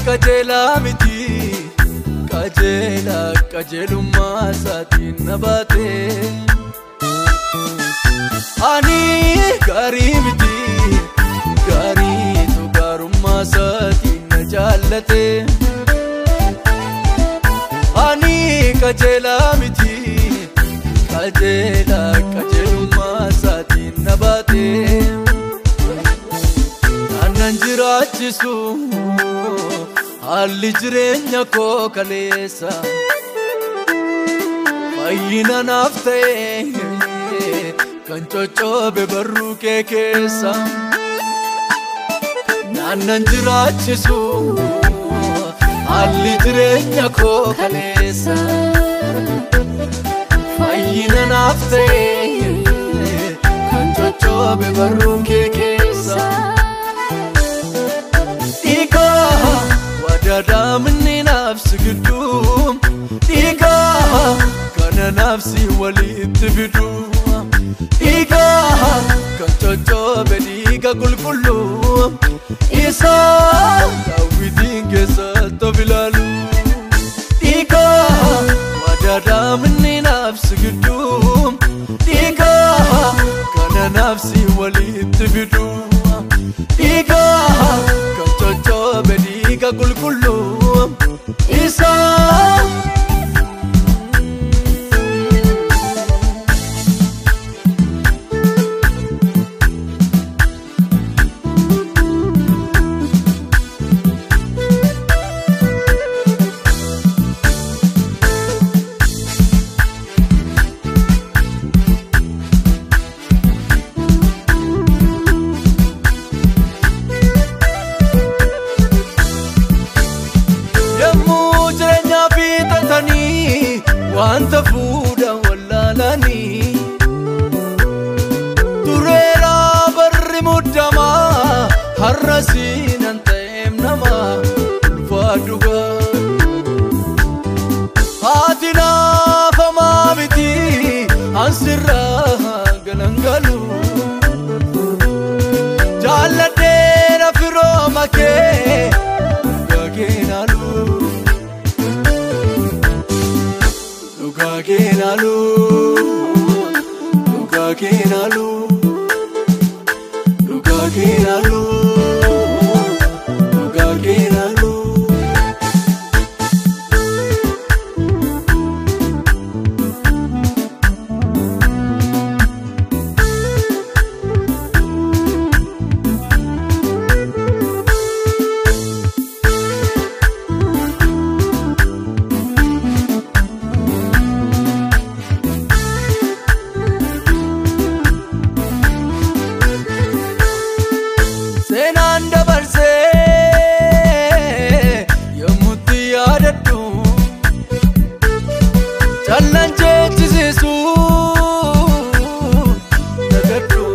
kajela miti kajela kajelumma satin nabate ani gari miti gari to garumma satin najallate ani kajela miti kajela kajelumma satin nabate nanjirachisu halli jireenya koo kaleessa fayyina naaf ta'e kan coccoobe barruu kee keessa nanjirachisu halli jireenya koo kaleessa fayyina naaf ta'e kan coccoobe barruu kee keessa wadadamni nafsi gidduum dhiiga kana nafsi walitti fiduu dhiiga kan coccoobe dhiiga qulqulluu isaa daawwitiin keessatti of ilaalu dhiiga wadadamni nafsi gidduum dhiiga kana nafsi walitti fiduu dhiiga kan coccoobe dhiiga qulqulluu isaa wanta fuudha wallalani tureera barri muddama harrasiinan ta'eem nama ulfaadhuga haati naafamaa miti ansirraa galangalu jaalladheera firooma kee gageenalu Nugagenalu, Nugagenalu, Nugagenalu, Nugagenalu. Senanda barse yamutti yaadadhu challanje chisisu nagadhu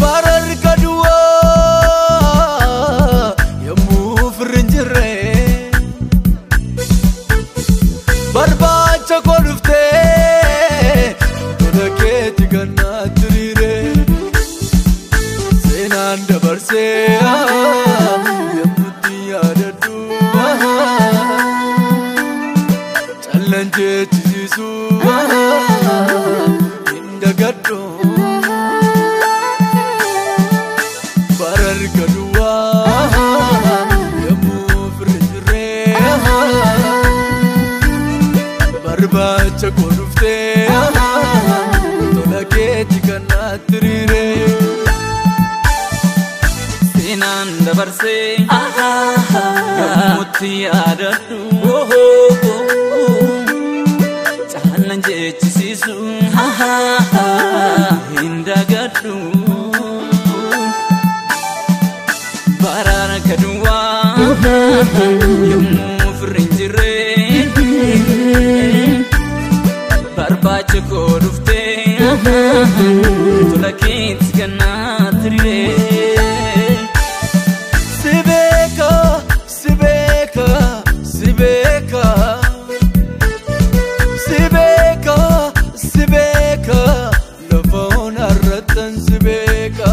barar kadua yamu frinjire barbacha kodufte tolaketi gannatrire Senanda barse yamutti yaadadhu challanje chisisu indagadhu barar kadua yamu frinjire barbacha kodufte tolaketi gannatrire Senanda barse yamutti yaadadhu challanje chisisu indagadhu barara kadua yamu frinjire barbacha kodufte tolaketi gannatrire Sibeka, lafon arratan sibeka,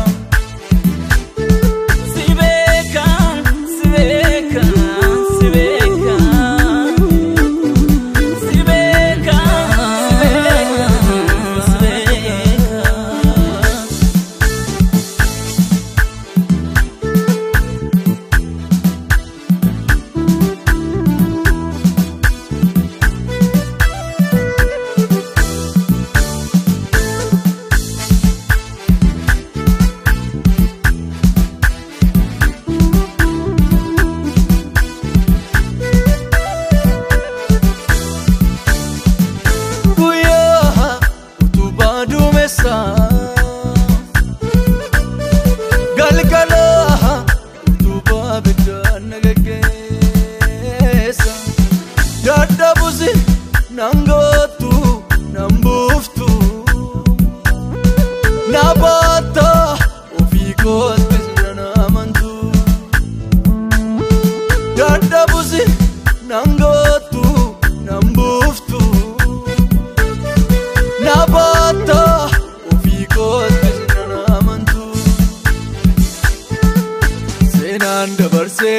buzi nangotu nambuftu nabata ofikotis nanamantu senan dabarse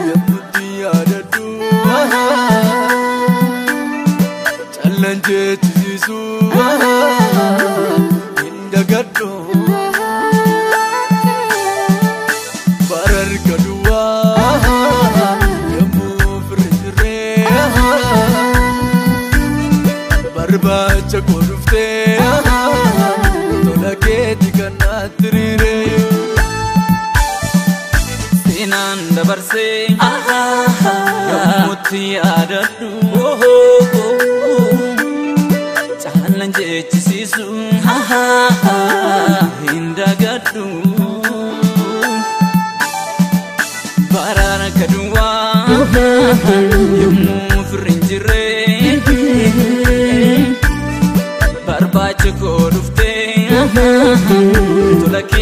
yamuti adadu challenge tisu indagaddo barar kadua yamu frijre barbacha kodufte tolake dikanatrire senan dabarse yamuti adadu challenge chisisu indagaddu barana kadwa yamu frinjire barbacha kodufte tolake